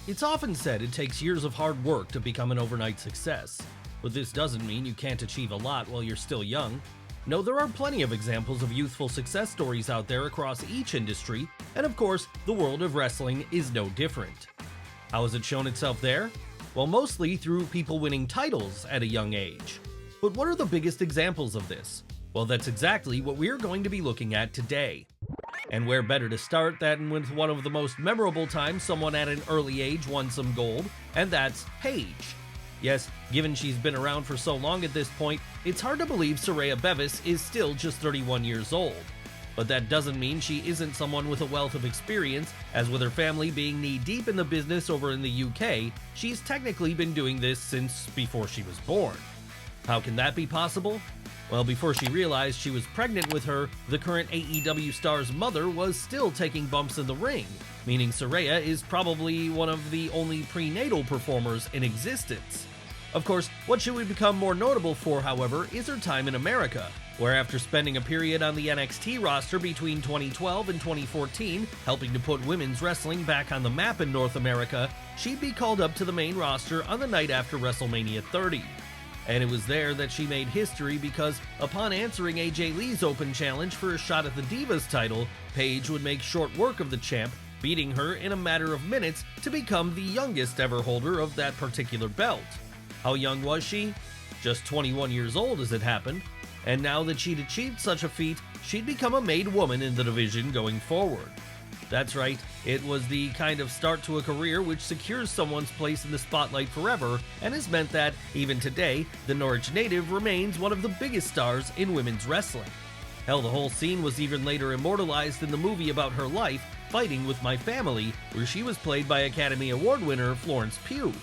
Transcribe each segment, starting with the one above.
It's often said it takes years of hard work to become an overnight success, but this doesn't mean you can't achieve a lot while you're still young. No, there are plenty of examples of youthful success stories out there across each industry, and of course, the world of wrestling is no different. How has it shown itself there? Well, mostly through people winning titles at a young age. But what are the biggest examples of this? Well, that's exactly what we're going to be looking at today. And where better to start than with one of the most memorable times someone at an early age won some gold, and that's Paige. Yes, given she's been around for so long at this point, it's hard to believe Saraya Bevis is still just 31 years old. But that doesn't mean she isn't someone with a wealth of experience, as with her family being knee-deep in the business over in the UK, she's technically been doing this since before she was born. How can that be possible? Well, before she realized she was pregnant with her, the current AEW star's mother was still taking bumps in the ring, meaning Saraya is probably one of the only prenatal performers in existence. Of course, what she would become more notable for, however, is her time in America, where after spending a period on the NXT roster between 2012 and 2014, helping to put women's wrestling back on the map in North America, she'd be called up to the main roster on the night after WrestleMania 30. And it was there that she made history because, upon answering AJ Lee's open challenge for a shot at the Divas title, Paige would make short work of the champ, beating her in a matter of minutes to become the youngest ever holder of that particular belt. How young was she? Just 21 years old as it happened, and now that she'd achieved such a feat, she'd become a made woman in the division going forward. That's right, it was the kind of start to a career which secures someone's place in the spotlight forever, and has meant that, even today, the Norwich native remains one of the biggest stars in women's wrestling. Hell, the whole scene was even later immortalized in the movie about her life, Fighting with My Family, where she was played by Academy Award winner Florence Pugh.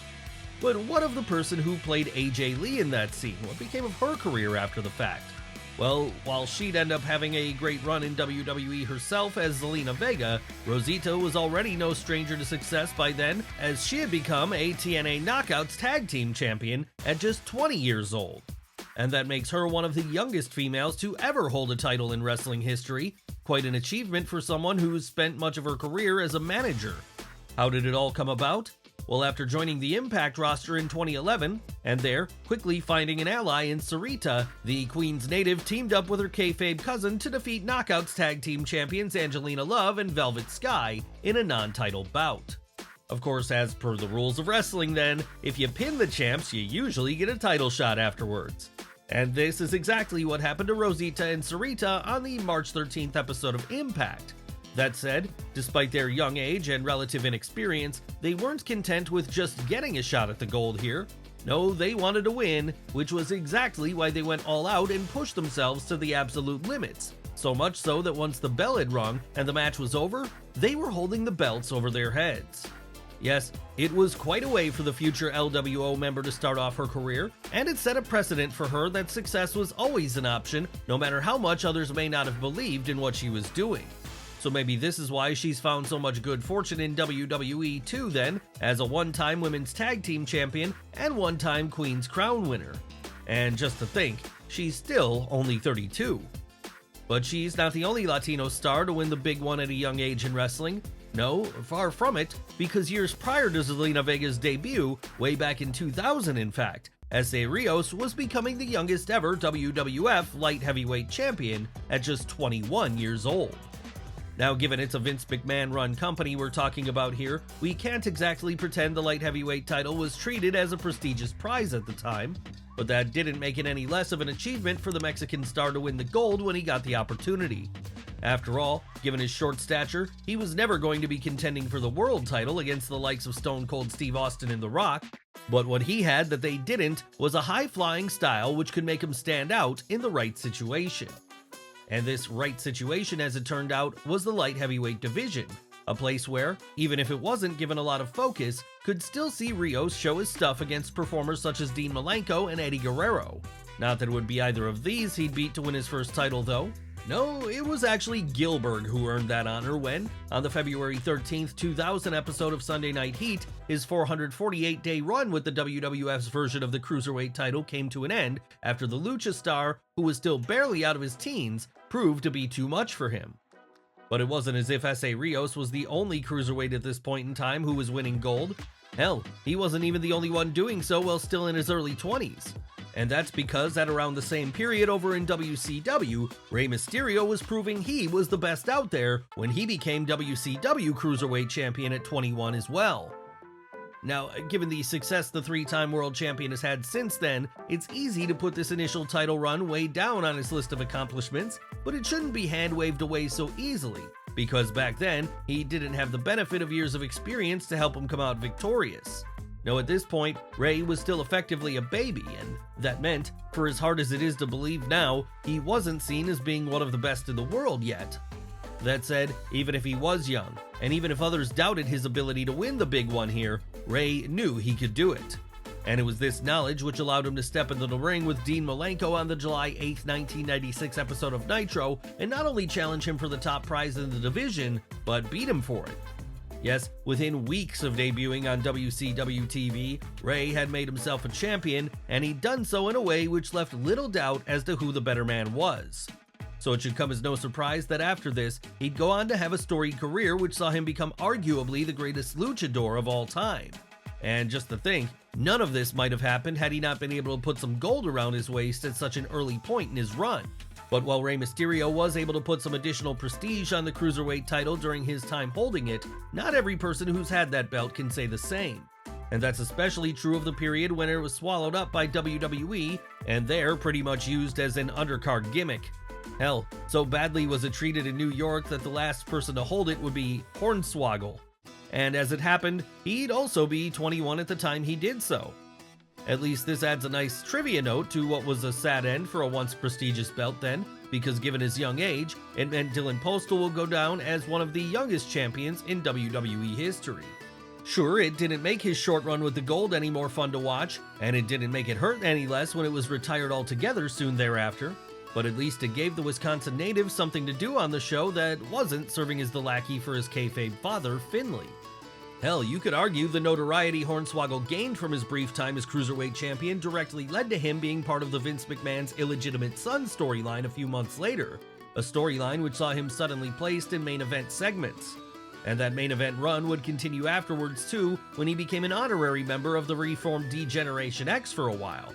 But what of the person who played AJ Lee in that scene? What became of her career after the fact? Well, while she'd end up having a great run in WWE herself as Zelina Vega, Rosita was already no stranger to success by then, as she had become a TNA Knockouts Tag Team Champion at just 20 years old. And that makes her one of the youngest females to ever hold a title in wrestling history, quite an achievement for someone who's spent much of her career as a manager. How did it all come about? Well, after joining the Impact roster in 2011, and there quickly finding an ally in Sarita, the Queens native teamed up with her kayfabe cousin to defeat Knockouts Tag Team Champions Angelina Love and Velvet Sky in a non-title bout. Of course, as per the rules of wrestling then, if you pin the champs, you usually get a title shot afterwards. And this is exactly what happened to Rosita and Sarita on the March 13th episode of Impact. That said, despite their young age and relative inexperience, they weren't content with just getting a shot at the gold here. No, they wanted to win, which was exactly why they went all out and pushed themselves to the absolute limits. So much so that once the bell had rung and the match was over, they were holding the belts over their heads. Yes, it was quite a way for the future LWO member to start off her career, and it set a precedent for her that success was always an option, no matter how much others may not have believed in what she was doing. So maybe this is why she's found so much good fortune in WWE too then, as a one-time women's tag team champion and one-time Queen's Crown winner. And just to think, she's still only 32. But she's not the only Latino star to win the big one at a young age in wrestling. No, far from it, because years prior to Zelina Vega's debut, way back in 2000 in fact, Rios was becoming the youngest ever WWF light heavyweight champion at just 21 years old. Now, given it's a Vince McMahon-run company we're talking about here, we can't exactly pretend the light heavyweight title was treated as a prestigious prize at the time, but that didn't make it any less of an achievement for the Mexican star to win the gold when he got the opportunity. After all, given his short stature, he was never going to be contending for the world title against the likes of Stone Cold Steve Austin and The Rock, but what he had that they didn't was a high-flying style which could make him stand out in the right situation. And this right situation, as it turned out, was the light heavyweight division, a place where, even if it wasn't given a lot of focus, could still see Rios show his stuff against performers such as Dean Malenko and Eddie Guerrero. Not that it would be either of these he'd beat to win his first title though. No, it was actually Gillberg who earned that honor when, on the February 13th, 2000 episode of Sunday Night Heat, his 448-day run with the WWF's version of the Cruiserweight title came to an end after the Lucha star, who was still barely out of his teens, proved to be too much for him. But it wasn't as if S.A. Rios was the only cruiserweight at this point in time who was winning gold. Hell, he wasn't even the only one doing so while still in his early 20s. And that's because at around the same period over in WCW, Rey Mysterio was proving he was the best out there when he became WCW Cruiserweight Champion at 21 as well. Now, given the success the three-time world champion has had since then, it's easy to put this initial title run way down on his list of accomplishments, but it shouldn't be hand-waved away so easily, because back then, he didn't have the benefit of years of experience to help him come out victorious. Now at this point, Rey was still effectively a baby, and that meant, for as hard as it is to believe now, he wasn't seen as being one of the best in the world yet. That said, even if he was young, and even if others doubted his ability to win the big one here, Rey knew he could do it. And it was this knowledge which allowed him to step into the ring with Dean Malenko on the July 8, 1996 episode of Nitro, and not only challenge him for the top prize in the division, but beat him for it. Yes, within weeks of debuting on WCW TV, Rey had made himself a champion, and he'd done so in a way which left little doubt as to who the better man was. So it should come as no surprise that after this, he'd go on to have a storied career which saw him become arguably the greatest luchador of all time. And just to think, none of this might have happened had he not been able to put some gold around his waist at such an early point in his run. But while Rey Mysterio was able to put some additional prestige on the Cruiserweight title during his time holding it, not every person who's had that belt can say the same. And that's especially true of the period when it was swallowed up by WWE, and they're pretty much used as an undercard gimmick. Hell, so badly was it treated in New York that the last person to hold it would be Hornswoggle. And as it happened, he'd also be 21 at the time he did so. At least this adds a nice trivia note to what was a sad end for a once prestigious belt then, because given his young age, it meant Dylan Postal will go down as one of the youngest champions in WWE history. Sure, it didn't make his short run with the gold any more fun to watch, and it didn't make it hurt any less when it was retired altogether soon thereafter, but at least it gave the Wisconsin native something to do on the show that wasn't serving as the lackey for his kayfabe father, Finlay. Hell, you could argue the notoriety Hornswoggle gained from his brief time as Cruiserweight Champion directly led to him being part of the Vince McMahon's illegitimate son storyline a few months later, a storyline which saw him suddenly placed in main event segments. And that main event run would continue afterwards too, when he became an honorary member of the reformed D-Generation X for a while.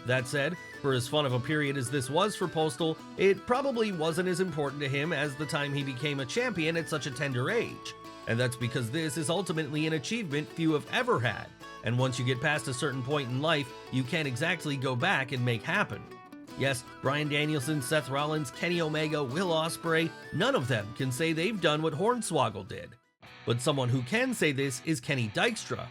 That said, for as fun of a period as this was for Postal, it probably wasn't as important to him as the time he became a champion at such a tender age. And that's because this is ultimately an achievement few have ever had, and once you get past a certain point in life, you can't exactly go back and make happen. Yes, Bryan Danielson, Seth Rollins, Kenny Omega, Will Ospreay, none of them can say they've done what Hornswoggle did. But someone who can say this is Kenny Dykstra.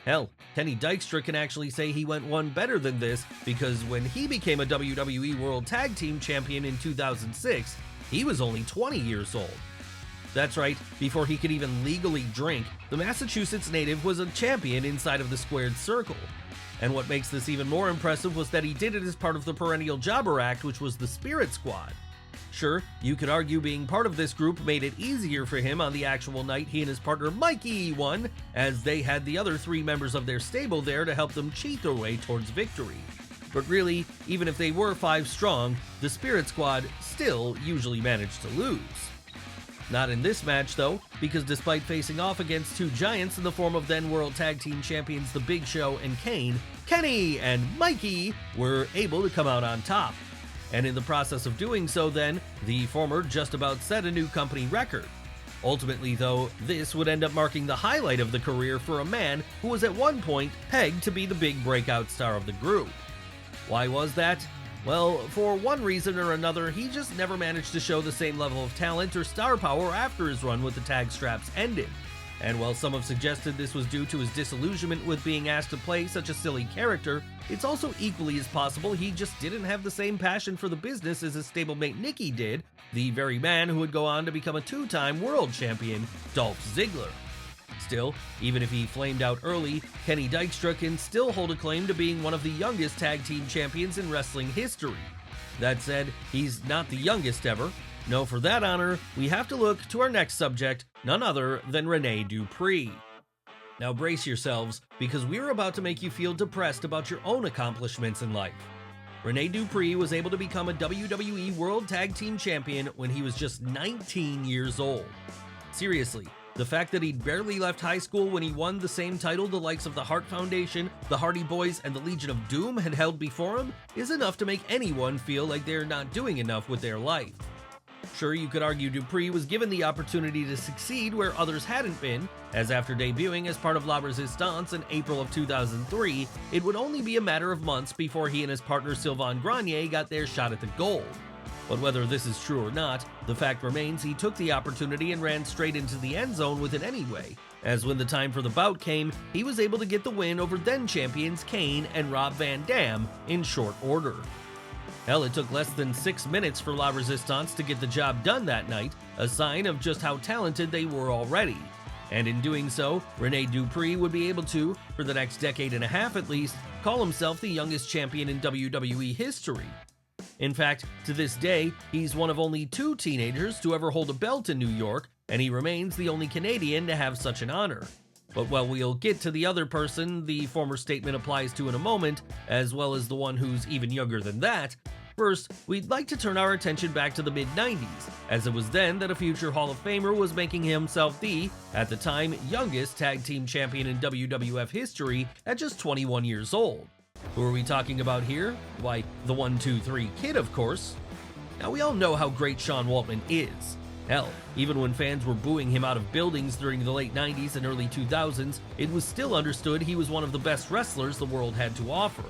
Hell, Kenny Dykstra can actually say he went one better than this, because when he became a WWE World Tag Team Champion in 2006, he was only 20 years old. That's right, before he could even legally drink, the Massachusetts native was a champion inside of the squared circle. And what makes this even more impressive was that he did it as part of the perennial jobber act, which was the Spirit Squad. Sure, you could argue being part of this group made it easier for him on the actual night he and his partner Mikey won, as they had the other three members of their stable there to help them cheat their way towards victory. But really, even if they were 5 strong, the Spirit Squad still usually managed to lose. Not in this match though, because despite facing off against 2 giants in the form of then World Tag Team Champions The Big Show and Kane, Kenny and Mikey were able to come out on top. And in the process of doing so then, the former just about set a new company record. Ultimately though, this would end up marking the highlight of the career for a man who was at one point pegged to be the big breakout star of the group. Why was that? Well, for one reason or another, he just never managed to show the same level of talent or star power after his run with the tag straps ended. And while some have suggested this was due to his disillusionment with being asked to play such a silly character, it's also equally as possible he just didn't have the same passion for the business as his stablemate Nikki did, the very man who would go on to become a 2-time world champion, Dolph Ziggler. Still, even if he flamed out early, Kenny Dykstra can still hold a claim to being one of the youngest tag team champions in wrestling history. That said, he's not the youngest ever. No, for that honor, we have to look to our next subject, none other than Renee Dupri. Now brace yourselves, because we're about to make you feel depressed about your own accomplishments in life. Renee Dupri was able to become a WWE World Tag Team Champion when he was just 19 years old. Seriously, the fact that he'd barely left high school when he won the same title the likes of the Hart Foundation, the Hardy Boys, and the Legion of Doom had held before him is enough to make anyone feel like they're not doing enough with their life. Sure, you could argue Dupri was given the opportunity to succeed where others hadn't been, as after debuting as part of La Resistance in April of 2003, it would only be a matter of months before he and his partner Sylvain Grenier got their shot at the gold. But whether this is true or not, the fact remains he took the opportunity and ran straight into the end zone with it anyway, as when the time for the bout came, he was able to get the win over then-champions Kane and Rob Van Dam in short order. Hell, it took less than 6 minutes for La Resistance to get the job done that night, a sign of just how talented they were already. And in doing so, Renee Dupri would be able to, for the next decade and a half at least, call himself the youngest champion in WWE history. In fact, to this day, he's one of only 2 teenagers to ever hold a belt in New York, and he remains the only Canadian to have such an honor. But while we'll get to the other person the former statement applies to in a moment, as well as the one who's even younger than that, first, we'd like to turn our attention back to the mid-90s, as it was then that a future Hall of Famer was making himself the, at the time, youngest tag team champion in WWF history at just 21 years old. Who are we talking about here? Why, the 1-2-3 Kid, of course. Now, we all know how great Shawn Waltman is. Hell, even when fans were booing him out of buildings during the late 90s and early 2000s, it was still understood he was one of the best wrestlers the world had to offer.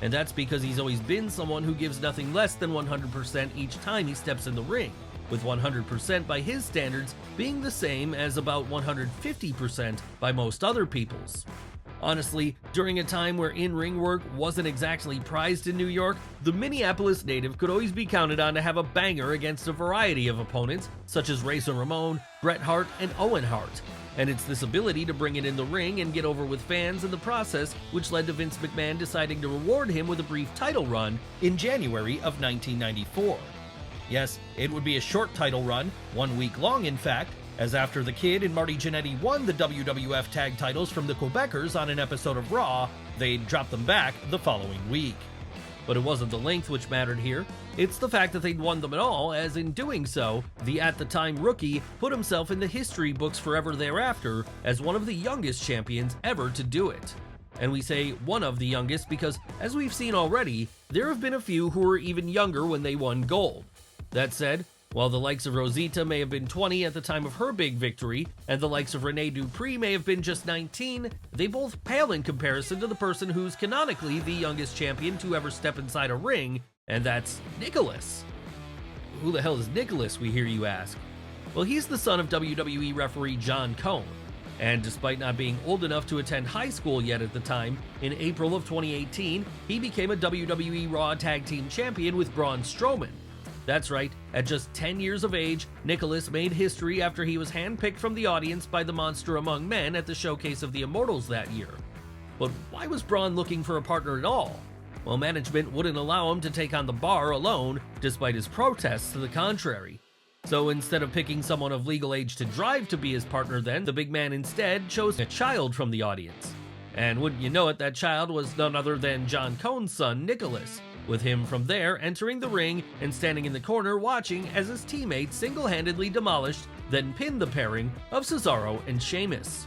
And that's because he's always been someone who gives nothing less than 100% each time he steps in the ring, with 100% by his standards being the same as about 150% by most other people's. Honestly, during a time where in-ring work wasn't exactly prized in New York, the Minneapolis native could always be counted on to have a banger against a variety of opponents, such as Razor Ramon, Bret Hart, and Owen Hart. And it's this ability to bring it in the ring and get over with fans in the process which led to Vince McMahon deciding to reward him with a brief title run in January of 1994. Yes, it would be a short title run, 1 week long in fact, as after the Kid and Marty Jannetty won the WWF tag titles from the Quebecers on an episode of Raw, they'd drop them back the following week. But it wasn't the length which mattered here, it's the fact that they'd won them at all, as in doing so, the at-the-time rookie put himself in the history books forever thereafter as one of the youngest champions ever to do it. And we say one of the youngest because, as we've seen already, there have been a few who were even younger when they won gold. That said, while the likes of Rosita may have been 20 at the time of her big victory, and the likes of Renee Dupri may have been just 19, they both pale in comparison to the person who's canonically the youngest champion to ever step inside a ring, and that's Nicholas. Who the hell is Nicholas, we hear you ask? Well, he's the son of WWE referee John Cone, and despite not being old enough to attend high school yet at the time, in April of 2018, he became a WWE Raw Tag Team Champion with Braun Strowman. That's right, at just 10 years of age, Nicholas made history after he was handpicked from the audience by the Monster Among Men at the Showcase of the Immortals that year. But why was Braun looking for a partner at all? Well, management wouldn't allow him to take on the Bar alone, despite his protests to the contrary. So instead of picking someone of legal age to drive to be his partner then, the big man instead chose a child from the audience. And wouldn't you know it, that child was none other than John Cone's son, Nicholas, with him from there entering the ring and standing in the corner watching as his teammates single-handedly demolished, then pinned the pairing of Cesaro and Sheamus.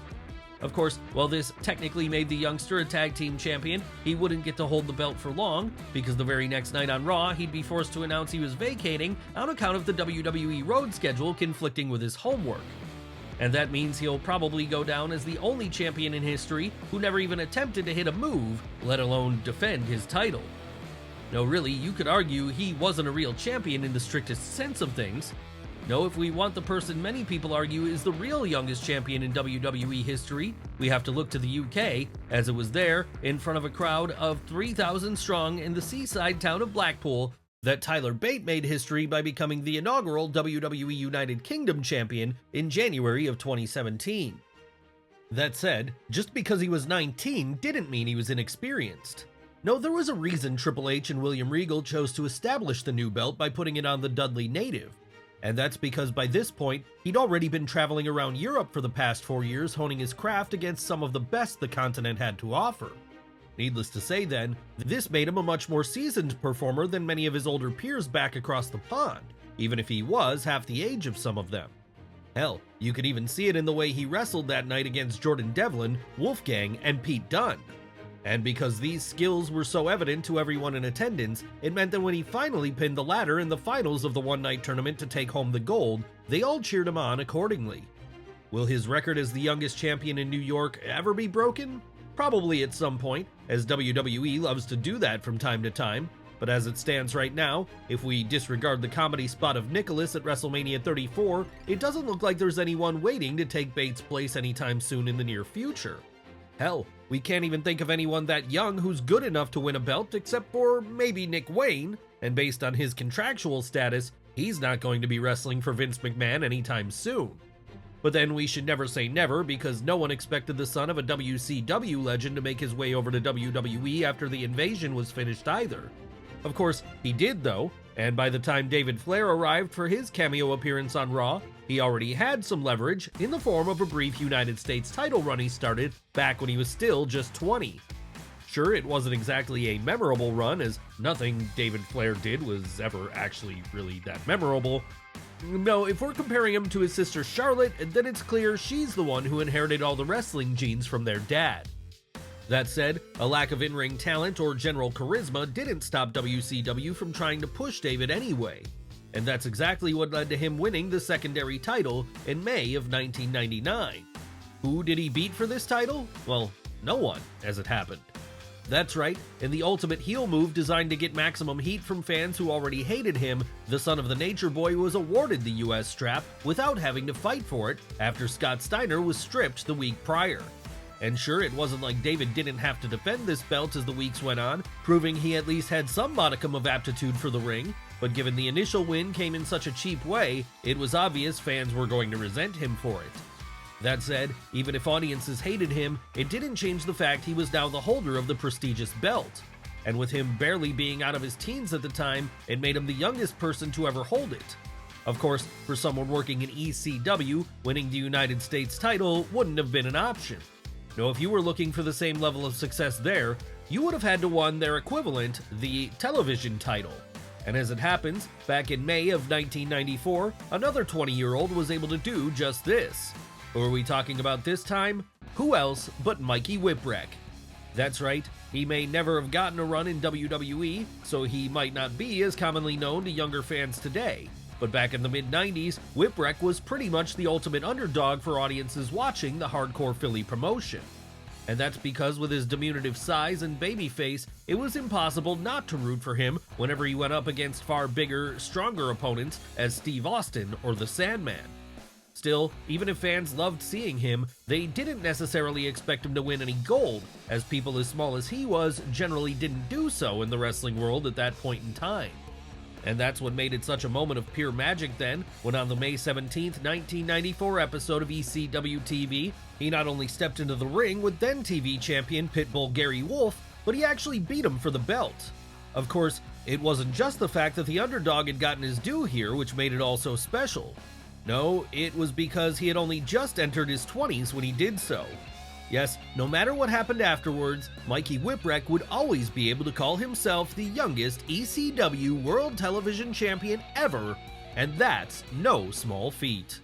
Of course, while this technically made the youngster a tag team champion, he wouldn't get to hold the belt for long, because the very next night on Raw, he'd be forced to announce he was vacating on account of the WWE road schedule conflicting with his homework. And that means he'll probably go down as the only champion in history who never even attempted to hit a move, let alone defend his title. No, really, you could argue he wasn't a real champion in the strictest sense of things. No, if we want the person many people argue is the real youngest champion in WWE history, we have to look to the UK, as it was there, in front of a crowd of 3,000 strong in the seaside town of Blackpool, that Tyler Bate made history by becoming the inaugural WWE United Kingdom champion in January of 2017. That said, just because he was 19 didn't mean he was inexperienced. No, there was a reason Triple H and William Regal chose to establish the new belt by putting it on the Dudley native. And that's because by this point, he'd already been traveling around Europe for the past 4 years honing his craft against some of the best the continent had to offer. Needless to say then, this made him a much more seasoned performer than many of his older peers back across the pond, even if he was half the age of some of them. Hell, you could even see it in the way he wrestled that night against Jordan Devlin, Wolfgang, and Pete Dunne. And because these skills were so evident to everyone in attendance, it meant that when he finally pinned the latter in the finals of the one-night tournament to take home the gold, they all cheered him on accordingly. Will his record as the youngest champion in New York ever be broken? Probably at some point, as WWE loves to do that from time to time, but as it stands right now, if we disregard the comedy spot of Nicholas at WrestleMania 34, it doesn't look like there's anyone waiting to take Bate's place anytime soon in the near future. Hell, we can't even think of anyone that young who's good enough to win a belt except for maybe Nick Wayne, and based on his contractual status, he's not going to be wrestling for Vince McMahon anytime soon. But then we should never say never, because no one expected the son of a WCW legend to make his way over to WWE after the invasion was finished either. Of course, he did though, and by the time David Flair arrived for his cameo appearance on Raw, he already had some leverage in the form of a brief United States title run he started back when he was still just 20. Sure, it wasn't exactly a memorable run, as nothing David Flair did was ever actually really that memorable. No, if we're comparing him to his sister Charlotte, then it's clear she's the one who inherited all the wrestling genes from their dad. That said, a lack of in-ring talent or general charisma didn't stop WCW from trying to push David anyway, and that's exactly what led to him winning the secondary title in May of 1999. Who did he beat for this title? Well, no one, as it happened. That's right, in the ultimate heel move designed to get maximum heat from fans who already hated him, the son of the Nature Boy was awarded the US strap without having to fight for it after Scott Steiner was stripped the week prior. And sure, it wasn't like David didn't have to defend this belt as the weeks went on, proving he at least had some modicum of aptitude for the ring, but given the initial win came in such a cheap way, it was obvious fans were going to resent him for it. That said, even if audiences hated him, it didn't change the fact he was now the holder of the prestigious belt. And with him barely being out of his teens at the time, it made him the youngest person to ever hold it. Of course, for someone working in ECW, winning the United States title wouldn't have been an option. No, if you were looking for the same level of success there, you would have had to won their equivalent, the television title. And as it happens, back in May of 1994, another 20-year-old was able to do just this. Who are we talking about this time? Who else but Mikey Whipwreck. That's right, he may never have gotten a run in WWE, so he might not be as commonly known to younger fans today. But back in the mid-90s, Whipwreck was pretty much the ultimate underdog for audiences watching the hardcore Philly promotion. And that's because with his diminutive size and baby face, it was impossible not to root for him whenever he went up against far bigger, stronger opponents as Steve Austin or the Sandman. Still, even if fans loved seeing him, they didn't necessarily expect him to win any gold, as people as small as he was generally didn't do so in the wrestling world at that point in time. And that's what made it such a moment of pure magic then, when on the May 17th, 1994 episode of ECW TV, he not only stepped into the ring with then TV champion Pitbull Gary Wolfe, but he actually beat him for the belt. Of course, it wasn't just the fact that the underdog had gotten his due here which made it all so special. No, it was because he had only just entered his 20s when he did so. Yes, no matter what happened afterwards, Mikey Whipwreck would always be able to call himself the youngest ECW World Television Champion ever, and that's no small feat.